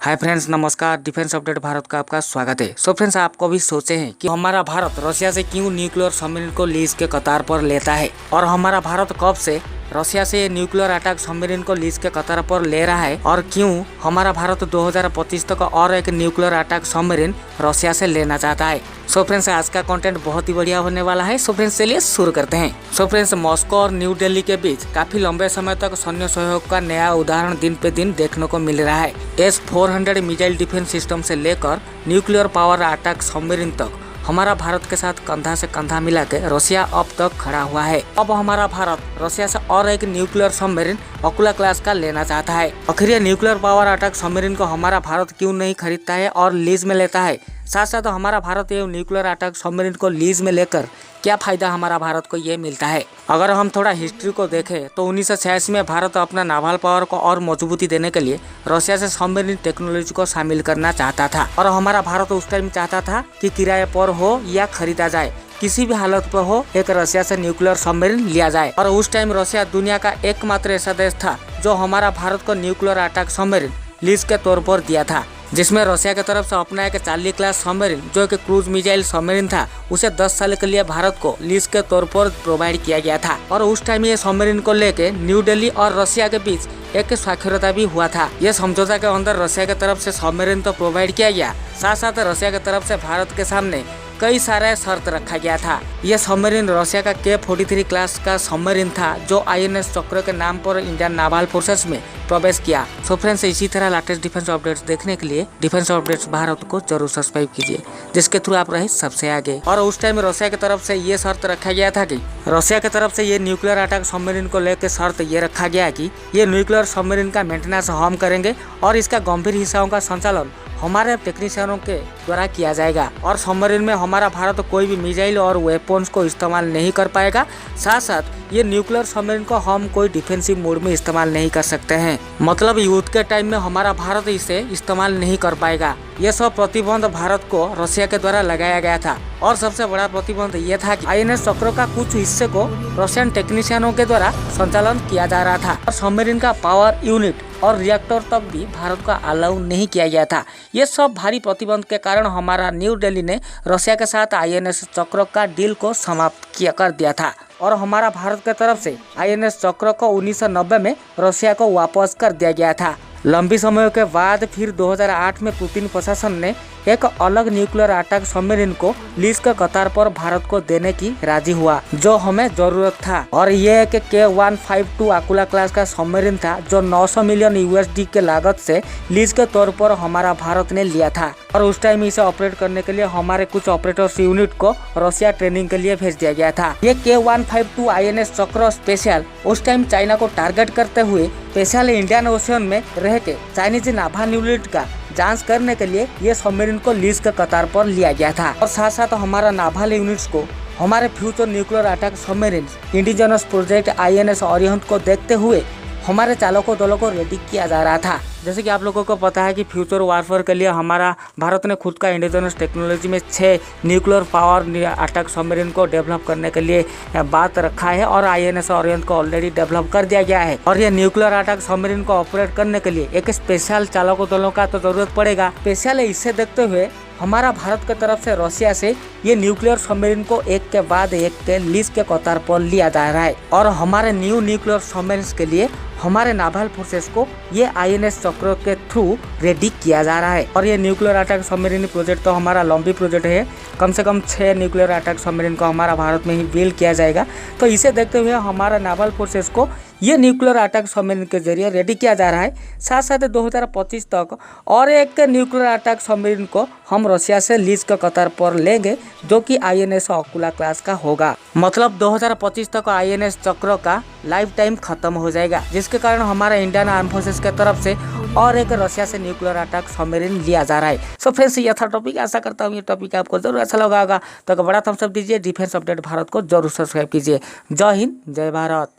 Hi friends, नमस्कार। Defence update Bharat का आपका स्वागत है। सो फ्रेंड्स, आपको भी सोचे हैं कि हमारा भारत रशिया से क्यों न्यूक्लियर सबमरीन को लीज के कतार पर लेता है और हमारा भारत कब से रशिया से न्यूक्लियर अटैक सबमरीन को लीज के कतार पर ले रहा है और क्यों हमारा भारत 2025 तक और एक न्यूक्लियर अटैक सबमरीन रशिया से लेना चाहता है। सो फ्रेंड्स, आज का कंटेंट बहुत ही बढ़िया होने वाला है। सो फ्रेंड्स, चलिए शुरू करते हैं। सो फ्रेंड्स, मॉस्को और न्यू दिल्ली के बीच काफी लंबे समय तक सैन्य सहयोग का नया उदाहरण दिन पे दिन देखने को मिल रहा है। S-400 मिसाइल डिफेंस सिस्टम से लेकर न्यूक्लियर पावर अटैक सबमरीन तक हमारा भारत के साथ कंधा से कंधा मिला के रशिया अब तक खड़ा हुआ है। अब हमारा भारत रशिया से और एक न्यूक्लियर सबमरीन अकुला क्लास का लेना चाहता है। आखिर ये न्यूक्लियर पावर अटैक सबमरीन को हमारा भारत क्यों नहीं खरीदता है और लीज में लेता है? साथ साथ हमारा भारत ये न्यूक्लियर अटैक सबमरीन को लीज में लेकर क्या फायदा हमारा भारत को ये मिलता है? अगर हम थोड़ा हिस्ट्री को देखें तो 1986 में भारत अपना नावल पावर को और मजबूती देने के लिए रशिया से सबमरीन टेक्नोलॉजी को शामिल करना चाहता था और हमारा भारत उस टाइम चाहता था कि किराए पर हो या खरीदा जाए, किसी भी हालत पर हो एक रशिया से न्यूक्लियर सबमरीन लिया जाए। और उस टाइम रशिया दुनिया का एकमात्र ऐसा देश था जो हमारा भारत को न्यूक्लियर अटैक सबमरीन लीज के तौर पर दिया था, जिसमें रशिया की तरफ से अपना एक चार्ली क्लास सबमरीन जो कि क्रूज मिसाइल सबमरीन था, उसे 10 साल के लिए भारत को लीज के तौर पर प्रोवाइड किया गया था। और उस टाइम ये सबमरीन को लेके न्यू दिल्ली और रशिया के बीच एक स्वाक्षरता भी हुआ था। ये समझौता के अंदर रशिया की तरफ से सबमरीन तो प्रोवाइड किया गया, साथ साथ रशिया की तरफ से भारत के सामने कई सारे शर्त रखा गया था। यह सबमरीन रशिया का K-43 क्लास का सबमरीन था जो INS चक्र के नाम पर इंडियन नावल फोर्सेस में प्रवेश किया। सो फ्रेंड्स, इसी तरह लेटेस्ट डिफेंस अपडेट्स देखने के लिए डिफेंस अपडेट्स भारत को जरूर सब्सक्राइब कीजिए, जिसके थ्रू आप रहे सबसे आगे। और उस टाइम रशिया की तरफ से ये शर्त रखा गया था कि रशिया की तरफ से ये न्यूक्लियर अटैक सबमरीन को लेकर शर्त ये रखा गया कि ये न्यूक्लियर सबमरीन का मेंटेनेंस हम करेंगे और इसका गंभीर हिस्सों का संचालन हमारे टेक्नीशियनों के द्वारा किया जाएगा और सबमरीन में हमारा भारत कोई भी मिसाइल और वेपन्स को इस्तेमाल नहीं कर पाएगा। साथ साथ ये न्यूक्लियर सबमरीन को हम कोई डिफेंसिव मोड में इस्तेमाल नहीं कर सकते हैं, मतलब युद्ध के टाइम में हमारा भारत इसे इस्तेमाल नहीं कर पाएगा। यह सब प्रतिबंध भारत को रशिया के द्वारा लगाया गया था और सबसे बड़ा प्रतिबंध ये था कि INS चक्र का कुछ हिस्से को रशियन टेक्नीशियनों के द्वारा संचालन किया जा रहा था और सबमरीन का पावर यूनिट और रिएक्टर तक भी भारत को अलाउ नहीं किया गया था। ये सब भारी प्रतिबंध के कारण हमारा न्यू दिल्ली ने रशिया के साथ INS चक्र का डील को समाप्त कर दिया था और हमारा भारत की तरफ से INS चक्र को 1990 में रशिया को वापस कर दिया गया था। लंबी समय के बाद फिर 2008 में पुतिन प्रशासन ने एक अलग न्यूक्लियर अटैक सबमरीन को लीज के कतार पर भारत को देने की राजी हुआ, जो हमें जरूरत था। और ये एक K-152 अकुला क्लास का सबमरीन था जो 900 मिलियन USD के लागत से लीज के तौर पर हमारा भारत ने लिया था और उस टाइम इसे ऑपरेट करने के लिए हमारे कुछ ऑपरेटर्स यूनिट को रशिया ट्रेनिंग के लिए भेज दिया गया था। ये K-152 INS चक्र स्पेशल उस टाइम चाइना को टारगेट करते हुए स्पेशल इंडियन ओशन में रह के चाइनीज नावल यूनिट का जांच करने के लिए ये सबमरीन को लीज के कतार पर लिया गया था। और साथ साथ हमारा नावल यूनिट्स को हमारे future nuclear attack submarine indigenous project INS Orient को देखते हुए हमारे चालकों दलों को रेडी किया जा रहा था। जैसे कि आप लोगों को पता है कि फ्यूचर वारफेयर के लिए हमारा भारत ने खुद का इंडिजिनस टेक्नोलॉजी में 6 न्यूक्लियर पावर अटैक सबमरीन को डेवलप करने के लिए बात रखा है और INS ओरिएंट को ऑलरेडी डेवलप कर दिया गया है। और ये न्यूक्लियर अटैक सबमरीन को ऑपरेट करने के लिए एक स्पेशल चालकों दलों का तो जरूरत पड़ेगा। स्पेशल इसे देखते हुए हमारा भारत की तरफ से रशिया से ये न्यूक्लियर सबमरीन को एक के बाद एक के लीज के कतार पर लिया जा रहा है और हमारे न्यू न्यूक्लियर सबमरीन के लिए हमारे नावल फोर्सेस को ये INS चक्र के थ्रू रेडी किया जा रहा है। और ये न्यूक्लियर अटैक सबमरीन प्रोजेक्ट तो हमारा लंबी प्रोजेक्ट है, कम से कम 6 न्यूक्लियर अटैक सबमरीन को हमारा भारत में ही बिल्ड किया जाएगा। तो इसे देखते हुए हमारा नावल फोर्सेस को ये न्यूक्लियर अटैक सबमरीन के जरिए रेडी किया जा रहा है। साथ साथ 2025 तक और एक न्यूक्लियर अटैक सबमरीन को हम रशिया से लीज के कतार पर लेंगे, जो कि INS अकुला क्लास का होगा। मतलब 2025 तक INS चक्र का लाइफ टाइम खत्म हो जाएगा, जिसके कारण हमारा इंडियन आर्म फोर्सेस के तरफ से और एक रशिया से न्यूक्लियर अटैक सबमरीन लिया जा रहा है। सो फ्रेंड्स, ये था टॉपिक। आशा करता हूँ ये टॉपिक आपको जरूर अच्छा लगा होगा। तो बड़ा थम्स अप दीजिए, डिफेंस अपडेट भारत को जरूर सब्सक्राइब कीजिए। जय हिंद, जय भारत।